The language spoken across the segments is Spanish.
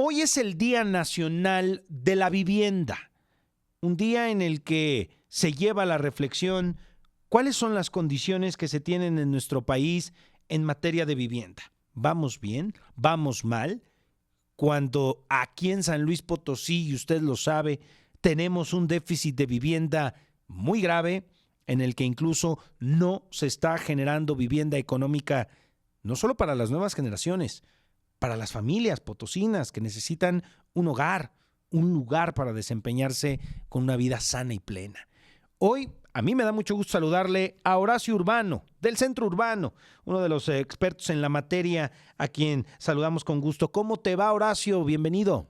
Hoy es el Día Nacional de la Vivienda, un día en el que se lleva a la reflexión cuáles son las condiciones que se tienen en nuestro país en materia de vivienda. ¿Vamos bien? ¿Vamos mal? Cuando aquí en San Luis Potosí, y usted lo sabe, tenemos un déficit de vivienda muy grave, en el que incluso no se está generando vivienda económica, no solo para las nuevas generaciones, para las familias potosinas que necesitan un hogar, un lugar para desempeñarse con una vida sana y plena. Hoy a mí me da mucho gusto saludarle a Horacio Urbano, del Centro Urbano, uno de los expertos en la materia, a quien saludamos con gusto. ¿Cómo te va, Horacio? Bienvenido.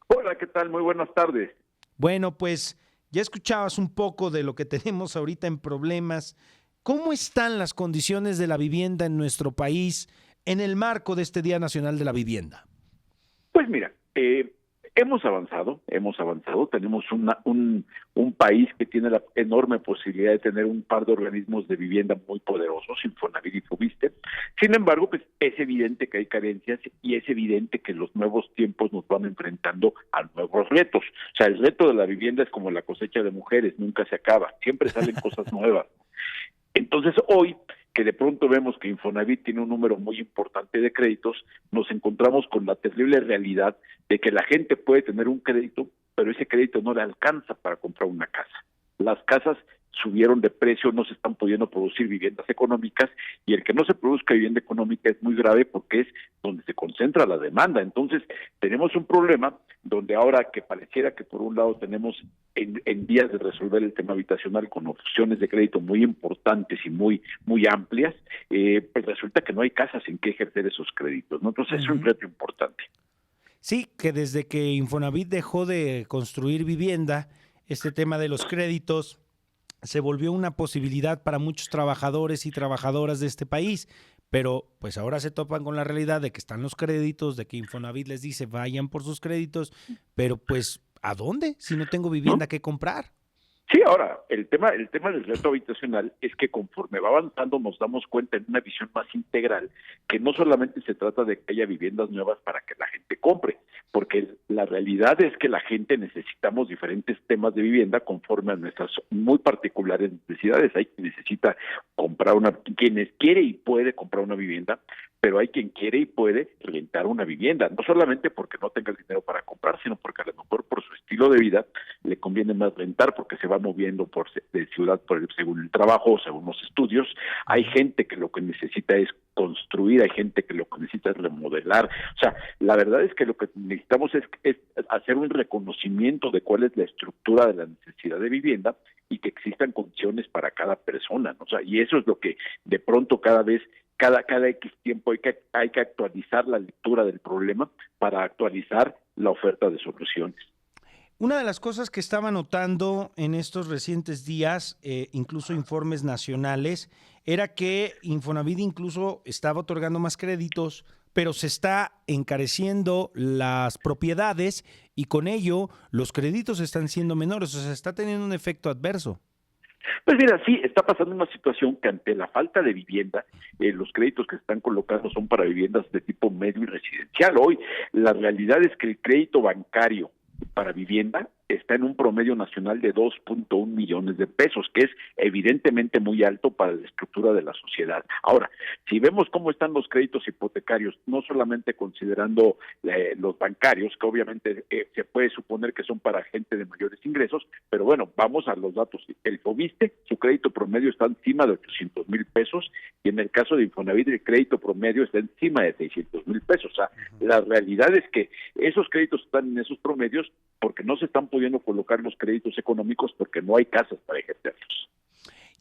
Hola, ¿qué tal? Muy buenas tardes. Bueno, pues ya escuchabas un poco de lo que tenemos ahorita en problemas. ¿Cómo están las condiciones de la vivienda en nuestro país en el marco de este Día Nacional de la Vivienda? Pues mira, hemos avanzado, tenemos un país que tiene la enorme posibilidad de tener un par de organismos de vivienda muy poderosos, Infonavit y Foviste. Sin embargo, pues es evidente que hay carencias y es evidente que los nuevos tiempos nos van enfrentando a nuevos retos. O sea, el reto de la vivienda es como la cosecha de mujeres, nunca se acaba, siempre salen cosas nuevas. Entonces, hoy que de pronto vemos que Infonavit tiene un número muy importante de créditos, nos encontramos con la terrible realidad de que la gente puede tener un crédito, pero ese crédito no le alcanza para comprar una casa. Las casas subieron de precio, no se están pudiendo producir viviendas económicas, y el que no se produzca vivienda económica es muy grave porque es donde se concentra la demanda. Entonces, tenemos un problema donde ahora que pareciera que por un lado tenemos en vías de resolver el tema habitacional con opciones de crédito muy importantes y muy amplias, pues resulta que no hay casas en que ejercer esos créditos, ¿no? Entonces, es un reto importante. Sí, que desde que Infonavit dejó de construir vivienda, este tema de los créditos se volvió una posibilidad para muchos trabajadores y trabajadoras de este país, pero pues ahora se topan con la realidad de que están los créditos, de que Infonavit les dice vayan por sus créditos, pero pues ¿a dónde si no tengo vivienda ¿No? que comprar? Sí, ahora, el tema del reto habitacional es que conforme va avanzando nos damos cuenta en una visión más integral que no solamente se trata de que haya viviendas nuevas para que la gente compre, porque la realidad es que la gente necesitamos diferentes temas de vivienda conforme a nuestras muy particulares necesidades. Hay quien necesita comprar quienes quiere y puede comprar una vivienda, pero hay quien quiere y puede rentar una vivienda, no solamente porque no tenga el dinero para comprar, sino porque a lo mejor por su estilo de vida le conviene más rentar porque se va moviendo de ciudad según el trabajo o según los estudios. Hay gente que lo que necesita es construir, hay gente que lo que necesita es remodelar. O sea, la verdad es que lo que necesitamos es hacer un reconocimiento de cuál es la estructura de la necesidad de vivienda y que existan condiciones para cada persona, ¿no? O sea, y eso es lo que de pronto cada vez cada X tiempo hay que actualizar la lectura del problema para actualizar la oferta de soluciones. Una de las cosas que estaba notando en estos recientes días, incluso informes nacionales, era que Infonavit incluso estaba otorgando más créditos, pero se está encareciendo las propiedades y con ello los créditos están siendo menores, o sea, está teniendo un efecto adverso. Pues mira, sí, está pasando una situación que ante la falta de vivienda, los créditos que se están colocando son para viviendas de tipo medio y residencial. Hoy la realidad es que el crédito bancario para vivienda está en un promedio nacional de 2.1 millones de pesos, que es evidentemente muy alto para la estructura de la sociedad. Ahora, si vemos cómo están los créditos hipotecarios, no solamente considerando los bancarios, que obviamente se puede suponer que son para gente de mayores ingresos, pero bueno, vamos a los datos. El Foviste, su crédito promedio está encima de 800,000 pesos, y en el caso de Infonavit el crédito promedio está encima de 600,000 pesos. O sea, la realidad es que esos créditos están en esos promedios porque no se están pudiendo colocar los créditos económicos porque no hay casas para ejercerlos.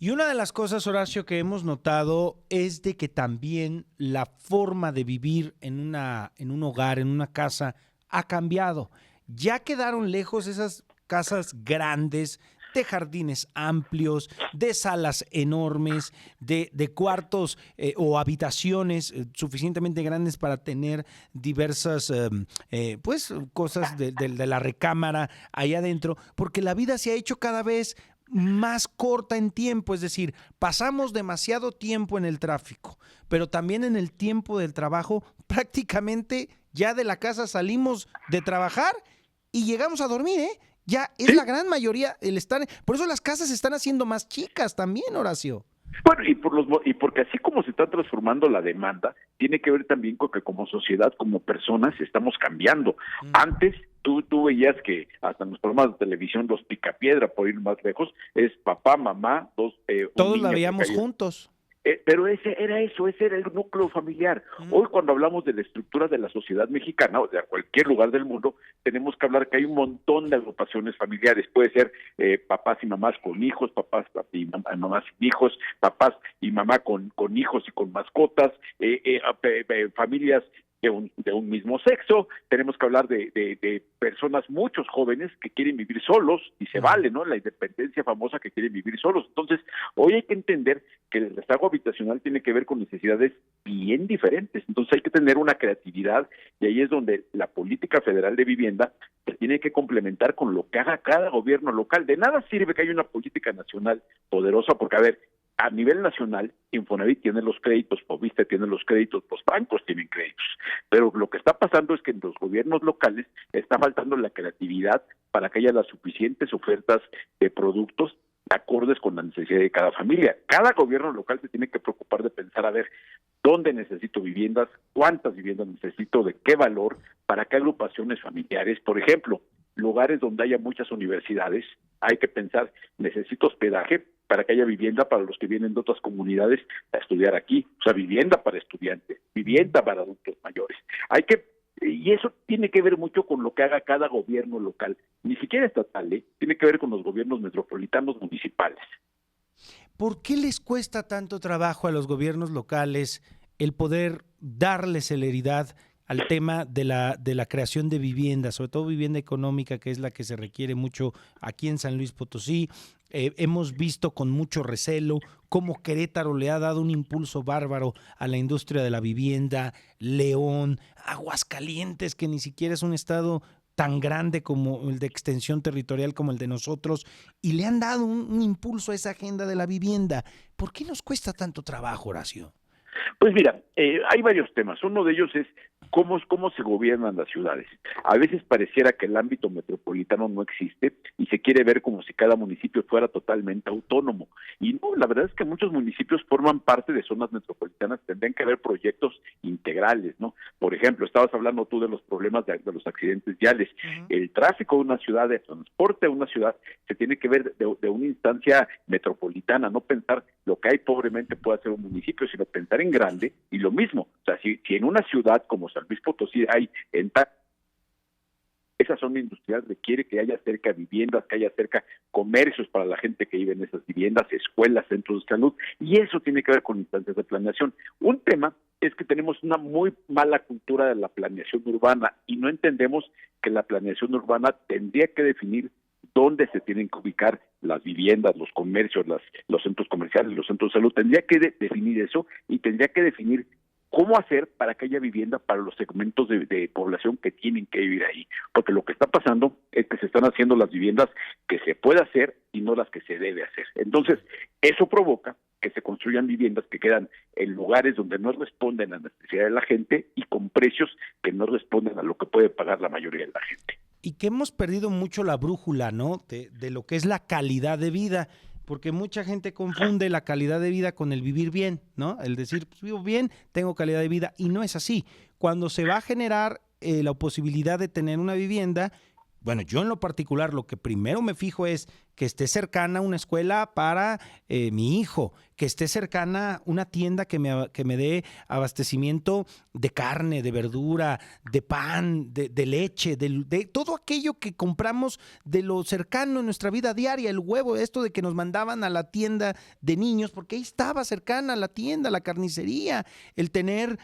Y una de las cosas, Horacio, que hemos notado es de que también la forma de vivir en un hogar, en una casa, ha cambiado. Ya quedaron lejos esas casas grandes, de jardines amplios, de salas enormes, de cuartos o habitaciones suficientemente grandes para tener diversas pues cosas de la recámara ahí adentro, porque la vida se ha hecho cada vez más corta en tiempo, es decir, pasamos demasiado tiempo en el tráfico, pero también en el tiempo del trabajo, prácticamente ya de la casa salimos de trabajar y llegamos a dormir, ¿eh? Ya es la Sí. gran mayoría el estar, por eso las casas se están haciendo más chicas también, Horacio. Bueno, y porque así como se está transformando la demanda, tiene que ver también con que como sociedad, como personas, estamos cambiando. Antes tú veías que hasta en los programas de televisión, los Picapiedra, por ir más lejos, es papá, mamá, un Todos la niño que veíamos cayó. juntos. Pero ese era el núcleo familiar. Hoy cuando hablamos de la estructura de la sociedad mexicana o de cualquier lugar del mundo, tenemos que hablar que hay un montón de agrupaciones familiares. Puede ser papás y mamás con hijos, papás y mamás sin hijos, papás y mamá con hijos y con mascotas, familias de un mismo sexo. Tenemos que hablar de personas, muchos jóvenes que quieren vivir solos y se vale, ¿no? La independencia famosa que quieren vivir solos. Entonces, hoy hay que entender que el rezago habitacional tiene que ver con necesidades bien diferentes. Entonces hay que tener una creatividad y ahí es donde la política federal de vivienda se tiene que complementar con lo que haga cada gobierno local. De nada sirve que haya una política nacional poderosa porque, a ver, a nivel nacional, Infonavit tiene los créditos, Foviste tiene los créditos, los bancos tienen créditos. Pero lo que está pasando es que en los gobiernos locales está faltando la creatividad para que haya las suficientes ofertas de productos acordes con la necesidad de cada familia. Cada gobierno local se tiene que preocupar de pensar, a ver, ¿dónde necesito viviendas? ¿Cuántas viviendas necesito? ¿De qué valor? ¿Para qué agrupaciones familiares? Por ejemplo, lugares donde haya muchas universidades, hay que pensar, necesito hospedaje para que haya vivienda para los que vienen de otras comunidades a estudiar aquí, o sea, vivienda para estudiantes, vivienda para adultos mayores. Y eso tiene que ver mucho con lo que haga cada gobierno local, ni siquiera estatal, tiene que ver con los gobiernos metropolitanos municipales. ¿Por qué les cuesta tanto trabajo a los gobiernos locales el poder darle celeridad al tema de la creación de vivienda, sobre todo vivienda económica, que es la que se requiere mucho aquí en San Luis Potosí? Hemos visto con mucho recelo cómo Querétaro le ha dado un impulso bárbaro a la industria de la vivienda, León, Aguascalientes, que ni siquiera es un estado tan grande como el de extensión territorial como el de nosotros, y le han dado un impulso a esa agenda de la vivienda. ¿Por qué nos cuesta tanto trabajo, Horacio? Pues mira, hay varios temas. Uno de ellos es cómo se gobiernan las ciudades. A veces pareciera que el ámbito metropolitano no existe y se quiere ver como si cada municipio fuera totalmente autónomo. Y no, la verdad es que muchos municipios forman parte de zonas metropolitanas, tendrían que haber proyectos integrales, ¿no? Por ejemplo, estabas hablando tú de los problemas de los accidentes viales. El tráfico de una ciudad, el transporte de una ciudad, se tiene que ver de una instancia metropolitana, no pensar lo que hay pobremente puede hacer un municipio, sino pensar en grande. Y lo mismo, o sea, si en una ciudad como San Luis Potosí hay esa zona industrial requiere que haya cerca viviendas, que haya cerca comercios para la gente que vive en esas viviendas, escuelas, centros de salud, y eso tiene que ver con instancias de planeación. Un tema es que tenemos una muy mala cultura de la planeación urbana y no entendemos que la planeación urbana tendría que definir dónde se tienen que ubicar las viviendas, los comercios, los centros comerciales, los centros de salud. Tendría que definir eso y tendría que definir cómo hacer para que haya vivienda para los segmentos de población que tienen que vivir ahí. Porque lo que está pasando es que se están haciendo las viviendas que se puede hacer y no las que se debe hacer. Entonces, eso provoca que se construyan viviendas que quedan en lugares donde no responden a la necesidad de la gente y con precios que no responden a lo que puede pagar la mayoría de la gente. Y que hemos perdido mucho la brújula, ¿no? De lo que es la calidad de vida, porque mucha gente confunde la calidad de vida con el vivir bien, ¿no? El decir, pues vivo bien, tengo calidad de vida, y no es así. Cuando se va a generar la posibilidad de tener una vivienda, bueno, yo en lo particular lo que primero me fijo es que esté cercana una escuela para mi hijo, que esté cercana una tienda que me dé abastecimiento de carne, de verdura, de pan, de leche, de todo aquello que compramos de lo cercano en nuestra vida diaria, el huevo, esto de que nos mandaban a la tienda de niños, porque ahí estaba cercana la tienda, la carnicería, el tener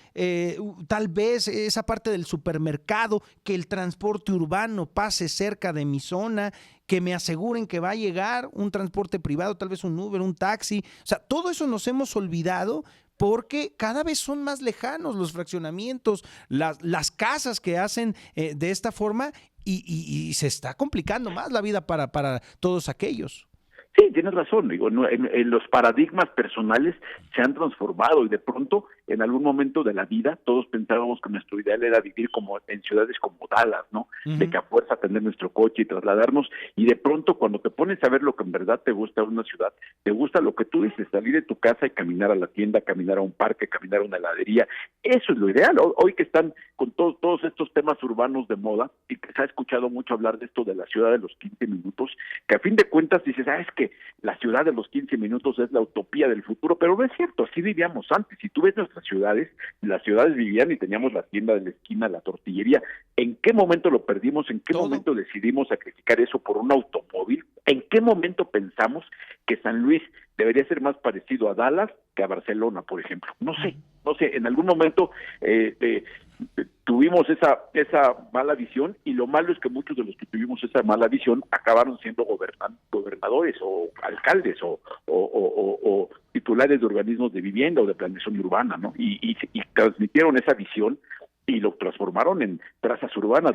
tal vez esa parte del supermercado, que el transporte urbano pase cerca de mi zona, que me aseguren que va a llegar un transporte privado, tal vez un Uber, un taxi. O sea, todo eso nos hemos olvidado porque cada vez son más lejanos los fraccionamientos, las casas que hacen de esta forma y se está complicando más la vida para todos aquellos. Sí, tienes razón. Digo, en los paradigmas personales se han transformado y de pronto, en algún momento de la vida, todos pensábamos que nuestro ideal era vivir como en ciudades como Dallas, ¿no? De Ujú. que a fuerza tener nuestro coche y trasladarnos. Y de pronto, cuando te pones a ver lo que en verdad te gusta de una ciudad, te gusta lo que tú dices, salir de tu casa y caminar a la tienda, caminar a un parque, caminar a una heladería. Eso es lo ideal. Hoy que están con todos estos temas urbanos de moda y que se ha escuchado mucho hablar de esto de la ciudad de los 15 minutos, que a fin de cuentas dices, es que la ciudad de los 15 minutos es la utopía del futuro, pero no es cierto, así vivíamos antes. Si tú ves nuestras ciudades, las ciudades vivían y teníamos la tienda de la esquina, la tortillería. ¿En qué momento lo perdimos? ¿En qué Todo. momento decidimos sacrificar eso por un automóvil? ¿En qué momento pensamos que San Luis debería ser más parecido a Dallas que a Barcelona, por ejemplo? No sé, en algún momento tuvimos esa mala visión, y lo malo es que muchos de los que tuvimos esa mala visión acabaron siendo gobernadores o alcaldes o titulares de organismos de vivienda o de planeación urbana, ¿no? Y transmitieron esa visión y lo transformaron en trazas urbanas.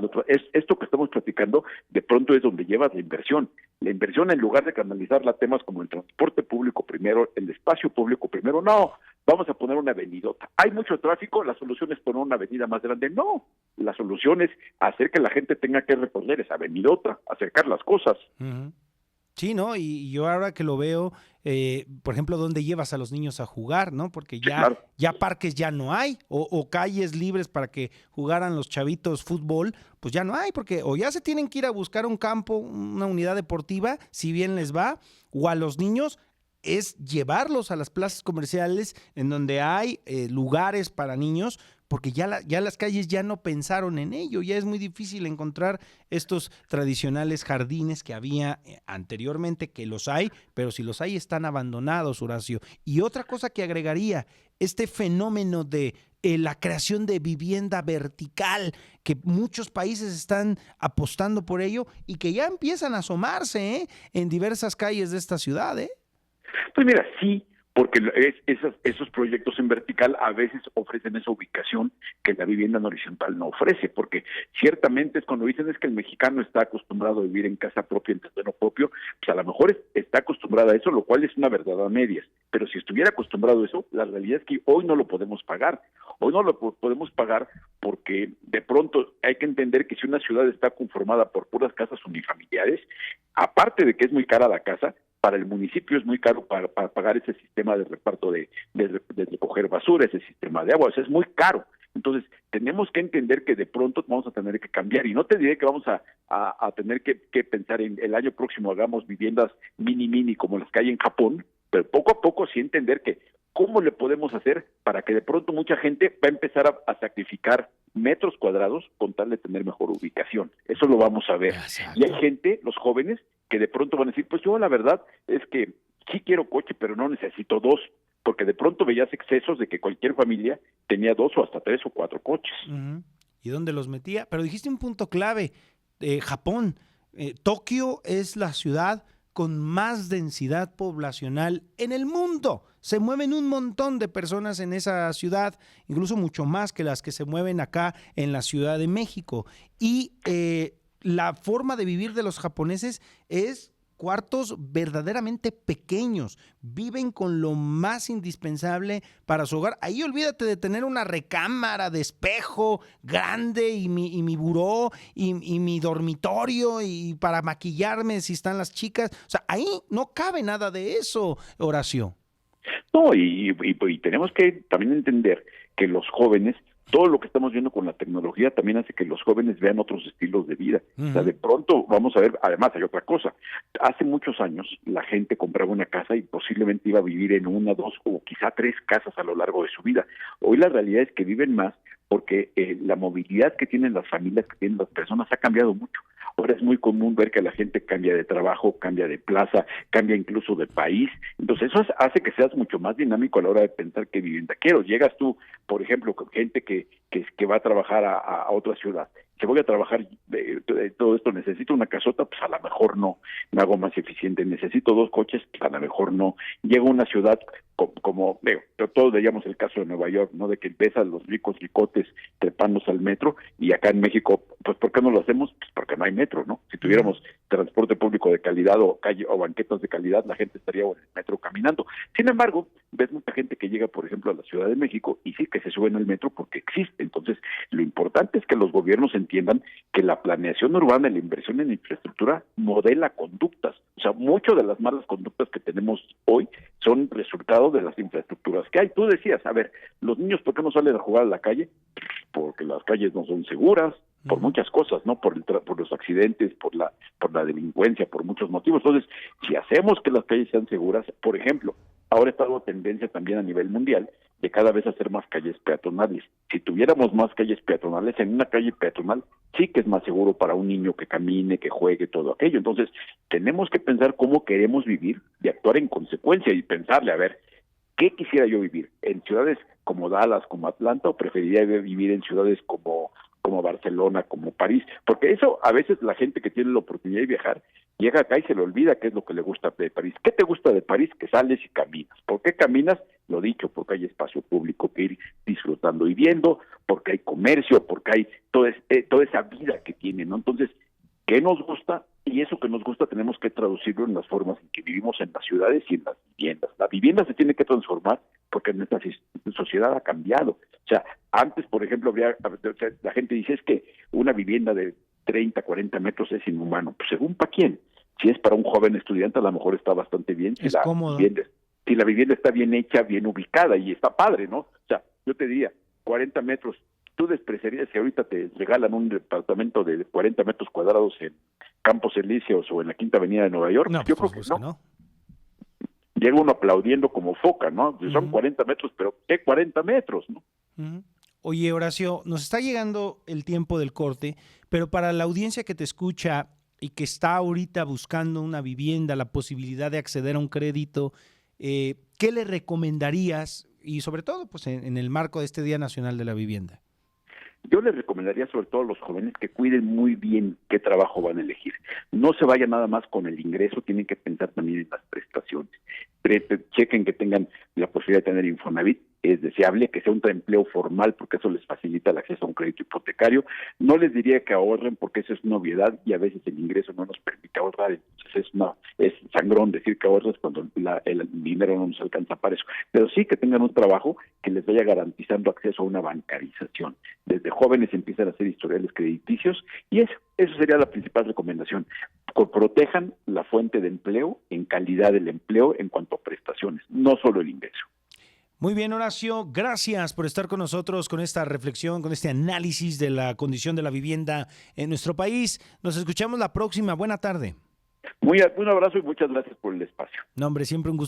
Esto que estamos platicando de pronto es donde llevas la inversión. La inversión, en lugar de canalizarla a temas como el transporte público primero, el espacio público primero, no, vamos a poner una avenidota. Hay mucho tráfico, la solución es poner una avenida más grande. No, la solución es hacer que la gente tenga que recorrer esa avenidota, acercar las cosas. Ujú. Sí, ¿no? Y yo ahora que lo veo, por ejemplo, ¿dónde llevas a los niños a jugar, no? Porque Sí, ya, claro. ya parques ya no hay, o calles libres para que jugaran los chavitos fútbol, pues ya no hay, porque o ya se tienen que ir a buscar un campo, una unidad deportiva, si bien les va, o a los niños es llevarlos a las plazas comerciales en donde hay lugares para niños, porque ya las calles ya no pensaron en ello, ya es muy difícil encontrar estos tradicionales jardines que había anteriormente, que los hay, pero si los hay están abandonados, Horacio. Y otra cosa que agregaría, este fenómeno de la creación de vivienda vertical, que muchos países están apostando por ello y que ya empiezan a asomarse en diversas calles de esta ciudad, ¿eh? Pues mira, sí, porque esos proyectos en vertical a veces ofrecen esa ubicación que la vivienda en horizontal no ofrece, porque ciertamente es cuando dicen es que el mexicano está acostumbrado a vivir en casa propia, en terreno propio, pues a lo mejor está acostumbrado a eso, lo cual es una verdad a medias, pero si estuviera acostumbrado a eso, la realidad es que hoy no lo podemos pagar. Hoy no lo podemos pagar porque de pronto hay que entender que si una ciudad está conformada por puras casas unifamiliares, aparte de que es muy cara la casa, para el municipio es muy caro para pagar ese sistema de reparto de recoger basura, ese sistema de agua, o sea, es muy caro. Entonces, tenemos que entender que de pronto vamos a tener que cambiar, y no te diré que vamos a tener que pensar en el año próximo hagamos viviendas mini como las que hay en Japón, pero poco a poco sí entender que cómo le podemos hacer para que de pronto mucha gente va a empezar a sacrificar metros cuadrados con tal de tener mejor ubicación. Eso lo vamos a ver. Y hay Exacto. gente, los jóvenes, que de pronto van a decir, pues yo la verdad es que sí quiero coche, pero no necesito dos, porque de pronto veías excesos de que cualquier familia tenía dos o hasta tres o cuatro coches. Ujú. ¿Y dónde los metía? Pero dijiste un punto clave, Japón. Tokio es la ciudad con más densidad poblacional en el mundo. Se mueven un montón de personas en esa ciudad, incluso mucho más que las que se mueven acá en la Ciudad de México. Y la forma de vivir de los japoneses es cuartos verdaderamente pequeños, viven con lo más indispensable para su hogar. Ahí olvídate de tener una recámara de espejo grande y mi buró y mi dormitorio y para maquillarme si están las chicas. O sea, ahí no cabe nada de eso, Horacio. No, y tenemos que también entender que los jóvenes, todo lo que estamos viendo con la tecnología también hace que los jóvenes vean otros estilos de vida. O sea, Ujú. de pronto vamos a ver, además hay otra cosa. Hace muchos años la gente compraba una casa y posiblemente iba a vivir en una, dos o quizá tres casas a lo largo de su vida. Hoy la realidad es que viven más porque la movilidad que tienen las familias, que tienen las personas, ha cambiado mucho. Ahora es muy común ver que la gente cambia de trabajo, cambia de plaza, cambia incluso de país. Entonces eso hace que seas mucho más dinámico a la hora de pensar qué vivienda quiero. Llegas tú, por ejemplo, con gente que va a trabajar a otra ciudad. Que voy a trabajar de todo esto, necesito una casota, pues a lo mejor no, me hago más eficiente. Necesito dos coches, pues a lo mejor no. Llego a una ciudad digo, todos veíamos el caso de Nueva York, ¿no? De que ves a los ricos ricotes trepándose al metro, y acá en México, pues ¿por qué no lo hacemos? Pues porque no hay metro, ¿no? Si tuviéramos transporte público de calidad o calle o banquetas de calidad, la gente estaría en el metro caminando. Sin embargo, ves mucha gente que llega, por ejemplo, a la Ciudad de México y sí que se suben al metro porque existe. Entonces, lo importante es que los gobiernos entiendan que la planeación urbana y la inversión en infraestructura modela conductas. O sea, muchas de las malas conductas que tenemos hoy son resultado de las infraestructuras que hay. Tú decías, a ver, los niños, ¿por qué no salen a jugar a la calle? Porque las calles no son seguras, por muchas cosas, ¿no? Por los accidentes, por la delincuencia, por muchos motivos. Entonces, si hacemos que las calles sean seguras, por ejemplo, ahora está dando tendencia también a nivel mundial de cada vez hacer más calles peatonales. Si tuviéramos más calles peatonales, en una calle peatonal sí que es más seguro para un niño que camine, que juegue, todo aquello. Entonces, tenemos que pensar cómo queremos vivir y actuar en consecuencia y pensarle, a ver, ¿qué quisiera yo vivir? ¿En ciudades como Dallas, como Atlanta, o preferiría vivir en ciudades como Barcelona, como París? Porque eso, a veces la gente que tiene la oportunidad de viajar, llega acá y se le olvida qué es lo que le gusta de París. ¿Qué te gusta de París? Que sales y caminas. ¿Por qué caminas? Lo dicho, porque hay espacio público que ir disfrutando y viendo, porque hay comercio, porque hay toda esa vida que tiene, ¿no? Entonces, ¿qué nos gusta? Y eso que nos gusta tenemos que traducirlo en las formas en que vivimos en las ciudades y en las viviendas. La vivienda se tiene que transformar porque nuestra sociedad ha cambiado. O sea, antes, por ejemplo, la gente dice, es que una vivienda de 30, 40 metros es inhumano. Pues según para quién. Si es para un joven estudiante, a lo mejor está bastante bien. Es cómodo. Si la vivienda está bien hecha, bien ubicada y está padre, ¿no? O sea, yo te diría, 40 metros. ¿Tú despreciarías si ahorita te regalan un departamento de 40 metros cuadrados en Campos Elíseos o en la Quinta Avenida de Nueva York? No, Yo pues, creo que que no. Llega uno aplaudiendo como foca, ¿no? Son 40 metros, pero ¿qué 40 metros, no? Oye, Horacio, nos está llegando el tiempo del corte, pero para la audiencia que te escucha y que está ahorita buscando una vivienda, la posibilidad de acceder a un crédito, ¿qué le recomendarías? Y sobre todo, pues en el marco de este Día Nacional de la Vivienda. Yo les recomendaría sobre todo a los jóvenes que cuiden muy bien qué trabajo van a elegir. No se vayan nada más con el ingreso, tienen que pensar también en las prestaciones. Chequen que tengan la posibilidad de tener Infonavit, es deseable que sea un empleo formal porque eso les facilita el acceso a un crédito hipotecario. No les diría que ahorren porque eso es una obviedad y a veces el ingreso no nos permite ahorrar, entonces es sangrón decir que ahorras cuando el dinero no nos alcanza para eso. Pero sí que tengan un trabajo que les vaya garantizando acceso a una bancarización. Desde jóvenes empiezan a hacer historiales crediticios y eso sería la principal recomendación. Protejan la fuente de empleo en calidad del empleo en cuanto a prestaciones, no solo el ingreso. Muy bien, Horacio, gracias por estar con nosotros con esta reflexión, con este análisis de la condición de la vivienda en nuestro país. Nos escuchamos la próxima. Buena tarde. Un abrazo y muchas gracias por el espacio. No, hombre, siempre un gusto.